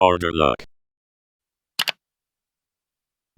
Order luck.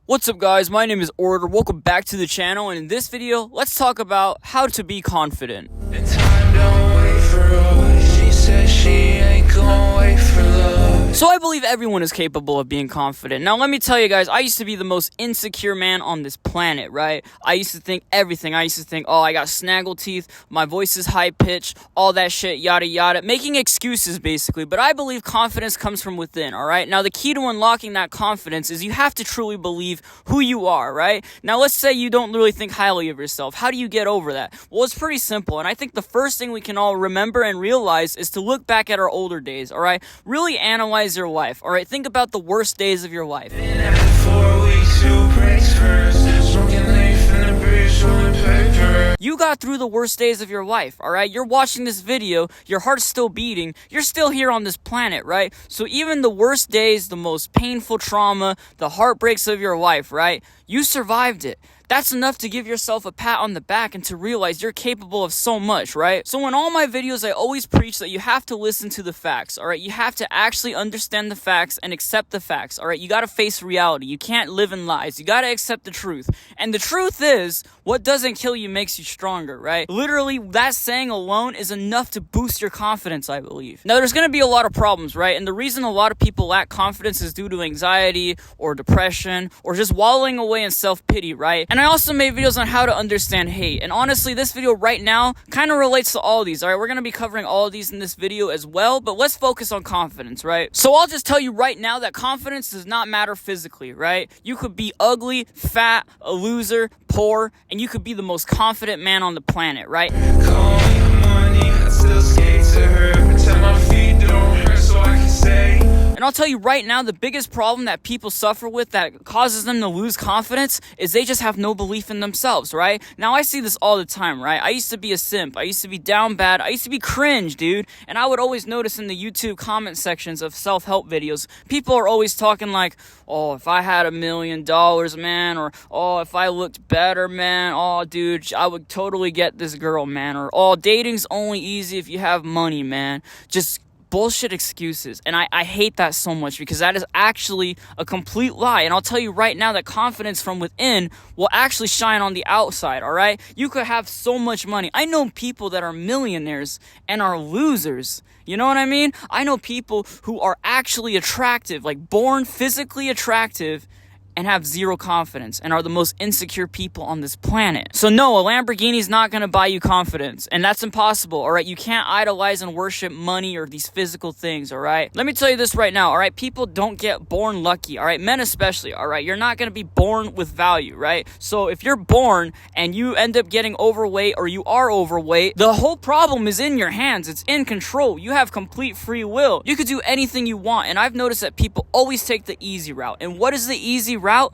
What's up guys, my name is Order, welcome back to the channel, and in this video, let's talk about how to be confident. And time don't wait for us. She says she ain't gonna wait for love. So I believe everyone is capable of being confident. Now let me tell you guys, I used to be the most insecure man on this planet, right? I used to think everything. I used to think, oh, I got snaggle teeth, my voice is high pitched, all that shit, yada yada, making excuses basically. But I believe confidence comes from within, alright? Now the key to unlocking that confidence is you have to truly believe who you are, right? Now let's say you don't really think highly of yourself. How do you get over that? Well, it's pretty simple, and I think the first thing we can all remember and realize is to look back at our older days, alright? Really analyze your life, alright? Think about the worst days of your life. Been at it 4 weeks, 2 breaks first. Smoking leaf in the bridge, rolling paper. You got through the worst days of your life, alright? You're watching this video, your heart's still beating, you're still here on this planet, right? So even the worst days, the most painful trauma, the heartbreaks of your life, right? You survived it. That's enough to give yourself a pat on the back and to realize you're capable of so much, right? So in all my videos, I always preach that you have to listen to the facts, alright? You have to actually understand the facts and accept the facts, alright? You gotta face reality. You can't live in lies. You gotta accept the truth. And the truth is, what doesn't kill you makes you stronger, right? Literally, that saying alone is enough to boost your confidence, I believe. Now, there's gonna be a lot of problems, right? And the reason a lot of people lack confidence is due to anxiety or depression or just wallowing away in self-pity, right? And I also made videos on how to understand hate. And honestly, this video right now kind of relates to all of these, alright? We're gonna be covering all of these in this video as well, but let's focus on confidence, right? So I'll just tell you right now that confidence does not matter physically, right? You could be ugly, fat, a loser, poor, and you could be the most confident man on the planet, right? Call me money, I still skate to her. Pretend my feet don't hurt so I can say. And I'll tell you right now, the biggest problem that people suffer with that causes them to lose confidence is they just have no belief in themselves, right? Now, I see this all the time, right? I used to be a simp. I used to be down bad. I used to be cringe, dude. And I would always notice in the YouTube comment sections of self-help videos, people are always talking like, oh, if I had $1 million, man, or, oh, if I looked better, man, oh, dude, I would totally get this girl, man, or, oh, dating's only easy if you have money, man. Just bullshit excuses. And I hate that so much because that is actually a complete lie. And I'll tell you right now that confidence from within will actually shine on the outside, alright? You could have so much money. I know people that are millionaires and are losers. You know what I mean? I know people who are actually attractive, like born physically attractive, and have zero confidence and are the most insecure people on this planet. So no, a Lamborghini's not gonna buy you confidence, and that's impossible, alright? You can't idolize and worship money or these physical things, alright? Let me tell you this right now, alright? People don't get born lucky, alright? Men especially, alright? You're not gonna be born with value, right? So if you're born and you end up getting overweight or you are overweight, the whole problem is in your hands. It's in control. You have complete free will. You could do anything you want, and I've noticed that people always take the easy route. And what is the easy route?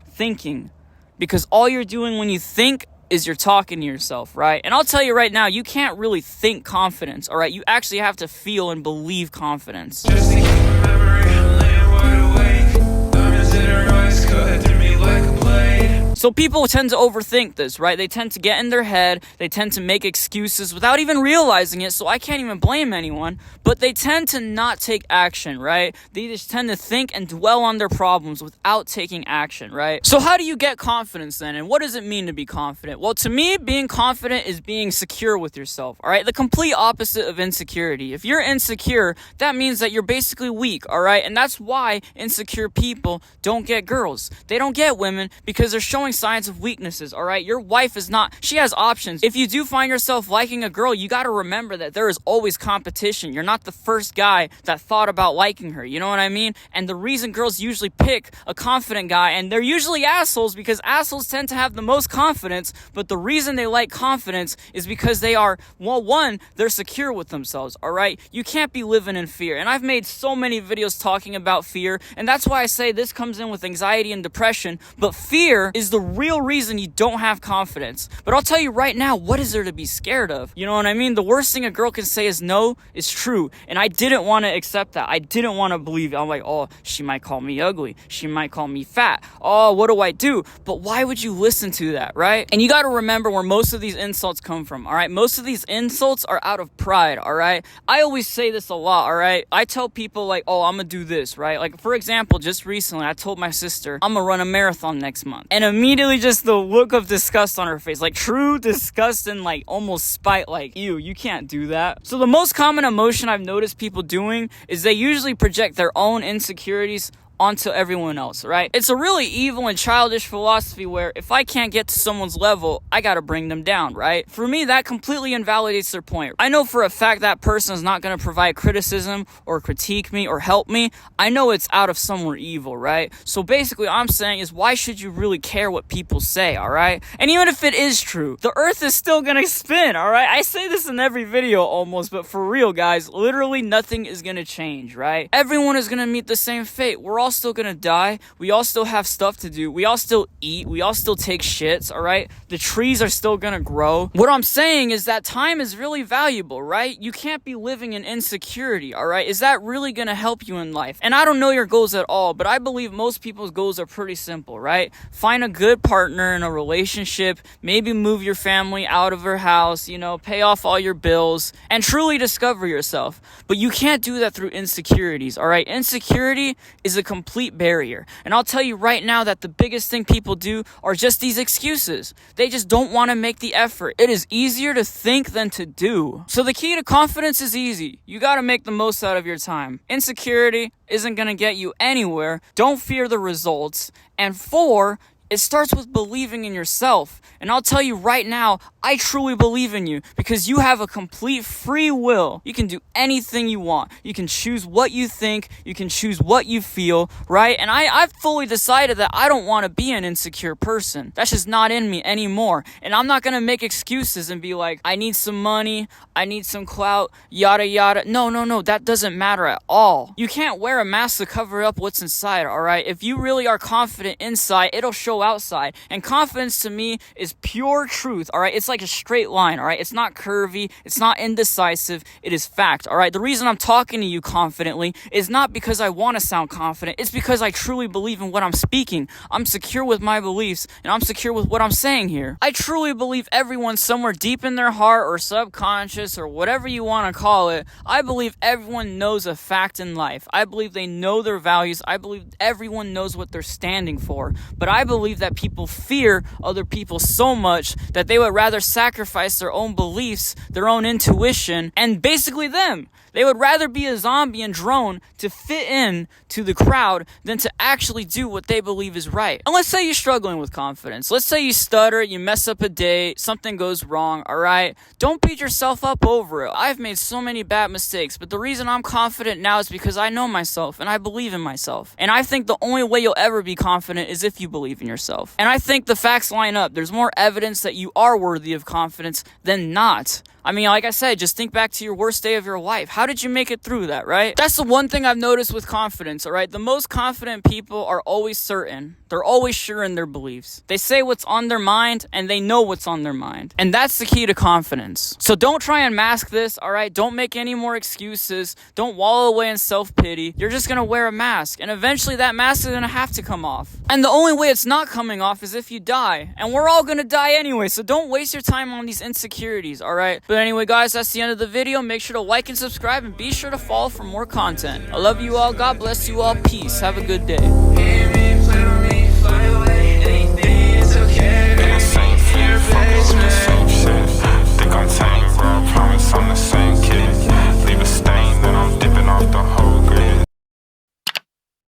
Thinking. Because all you're doing when you think is you're talking to yourself, right? And I'll tell you right now, you can't really think confidence, all right? You actually have to feel and believe confidence. Just to keep remembering, laying wide awake. Diamonds in her eyes cut through me like a blade. So people tend to overthink this, right? They tend to get in their head, they tend to make excuses without even realizing it, so I can't even blame anyone, but they tend to not take action, right? They just tend to think and dwell on their problems without taking action, right? So how do you get confidence then, and what does it mean to be confident? Well, to me, being confident is being secure with yourself, all right? The complete opposite of insecurity. If you're insecure, that means that you're basically weak, all right? And that's why insecure people don't get girls. They don't get women because they're showing signs of weaknesses, alright? Your wife is not, she has options. If you do find yourself liking a girl, you gotta remember that there is always competition. You're not the first guy that thought about liking her, you know what I mean? And the reason girls usually pick a confident guy, and they're usually assholes because assholes tend to have the most confidence, but the reason they like confidence is because they are, well, one, they're secure with themselves, alright? You can't be living in fear. And I've made so many videos talking about fear, and that's why I say this comes in with anxiety and depression, but fear is the real reason you don't have confidence. But I'll tell you right now, what is there to be scared of? You know what I mean? The worst thing a girl can say is no is true. And I didn't want to accept that. I didn't want to believe it. I'm like, oh, she might call me ugly. She might call me fat. Oh, what do I do? But why would you listen to that, right? And you got to remember where most of these insults come from, all right? Most of these insults are out of pride, all right? I always say this a lot, all right? I tell people like, oh, I'm going to do this, right? Like, for example, just recently, I told my sister, I'm going to run a marathon next month. And immediately just the look of disgust on her face, like true disgust and like almost spite, like, ew, you can't do that. So the most common emotion I've noticed people doing is they usually project their own insecurities onto everyone else, right? It's a really evil and childish philosophy where if I can't get to someone's level, I gotta bring them down, right? For me, that completely invalidates their point. I know for a fact that person is not gonna provide criticism or critique me or help me. I know it's out of somewhere evil, right? So basically, what I'm saying is, why should you really care what people say, all right? And even if it is true, the earth is still gonna spin, all right? I say this in every video almost, but for real, guys, literally nothing is gonna change, right? Everyone is gonna meet the same fate. We're all still gonna die. We all still have stuff to do. We all still eat. We all still take shits, all right? The trees are still gonna grow. What I'm saying is that time is really valuable, right? You can't be living in insecurity, all right? Is that really gonna help you in life? And I don't know your goals at all, but I believe most people's goals are pretty simple, right? Find a good partner in a relationship, maybe move your family out of your house, you know, pay off all your bills, and truly discover yourself. But you can't do that through insecurities, all right? Insecurity is a complete barrier. And I'll tell you right now that the biggest thing people do are just these excuses. They just don't want to make the effort. It is easier to think than to do. So the key to confidence is easy. You got to make the most out of your time. Insecurity isn't going to get you anywhere. Don't fear the results. And 4, it starts with believing in yourself. And I'll tell you right now, I truly believe in you because you have a complete free will. You can do anything you want. You can choose what you think. You can choose what you feel, right? And I've fully decided that I don't want to be an insecure person. That's just not in me anymore. And I'm not going to make excuses and be like, I need some money. I need some clout, yada, yada. No. That doesn't matter at all. You can't wear a mask to cover up what's inside, all right? If you really are confident inside, it'll show outside. And confidence to me is pure truth, all right? It's like a straight line, all right? It's not curvy. It's not indecisive. It is fact, all right? The reason I'm talking to you confidently is not because I want to sound confident. It's because I truly believe in what I'm speaking. I'm secure with my beliefs, and I'm secure with what I'm saying here. I truly believe everyone somewhere deep in their heart or subconscious or whatever you want to call it, I believe everyone knows a fact in life. I believe they know their values. I believe everyone knows what they're standing for. But I believe that people fear other people so much that they would rather sacrifice their own beliefs, their own intuition, and basically them. They would rather be a zombie and drone to fit in to the crowd than to actually do what they believe is right. And let's say you're struggling with confidence. Let's say you stutter, you mess up a date, something goes wrong, all right? Don't beat yourself up over it. I've made so many bad mistakes, but the reason I'm confident now is because I know myself and I believe in myself. And I think the only way you'll ever be confident is if you believe in yourself. And I think the facts line up. There's more evidence that you are worthy of confidence than not. I mean, like I said, just think back to your worst day of your life. How did you make it through that, right? That's the one thing I've noticed with confidence, all right? The most confident people are always certain. They're always sure in their beliefs. They say what's on their mind, and they know what's on their mind. And that's the key to confidence. So don't try and mask this, all right? Don't make any more excuses. Don't wallow away in self-pity. You're just gonna wear a mask, and eventually that mask is gonna have to come off. And the only way it's not coming off is if you die. And we're all gonna die anyway, so don't waste your time on these insecurities, all right? But anyway, guys, that's the end of the video. Make sure to like and subscribe, and be sure to follow for more content. I love you all. God bless you all. Peace. Have a good day. Hear me, play with me, fly away. Anything is okay. In the same fear, fuck with the same shit. Think I'm tame, bro, promise I'm the same kid. Leave a stain, then I'm dipping off the whole